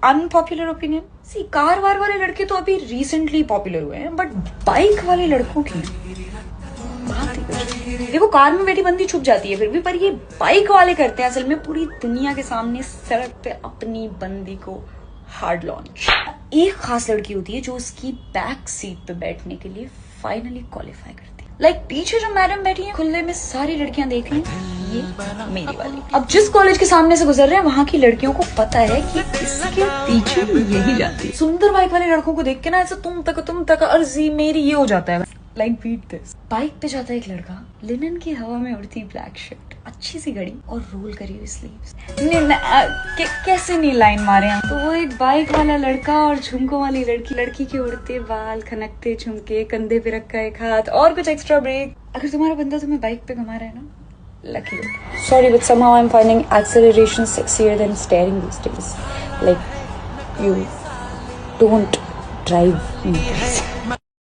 Unpopular opinion, सी car वार वाले लड़के तो अभी रिसेंटली पॉपुलर हुए हैं, बट बाइक वाले लड़कों की बात ही कुछ। देखो कार में बैठी बंदी छुप जाती है फिर भी, पर ये बाइक वाले करते हैं असल में पूरी दुनिया के सामने सड़क पे अपनी बंदी को हार्ड लॉन्च। एक खास लड़की होती है जो उसकी बैक सीट पे बैठने के लिए फाइनली क्वालिफाई करती है। पीछे जो मैडम बैठी है खुले में सारी लड़कियां देख रही हैं, ये मेरी वाली। अब जिस कॉलेज के सामने से गुजर रहे हैं वहां की लड़कियों को पता है कि इसके पीछे यही जाती है। सुंदर बाइक वाले लड़कों को देख के ना ऐसा तुम तक अर्जी मेरी ये हो जाता है। Beat this. बाइक पे जाता है एक लड़का, लिनन की हवा में उड़ती ब्लैक शर्ट, अच्छी सी घड़ी और रोल करी हुई स्लीव्स। कैसे नहीं लाइन मारे हैं। तो वो एक बाइक वाला लड़का और झुमकों वाली लड़की के उड़ते बाल, खनकते झुमके, कंधे पे रखा एक हाथ और कुछ एक्स्ट्रा ब्रेक। अगर तुम्हारा बंदा तुम्हें बाइक पे घुमा रहा है ना, lucky. Sorry, but somehow I'm finding acceleration sexier than steering these days. You don't drive me.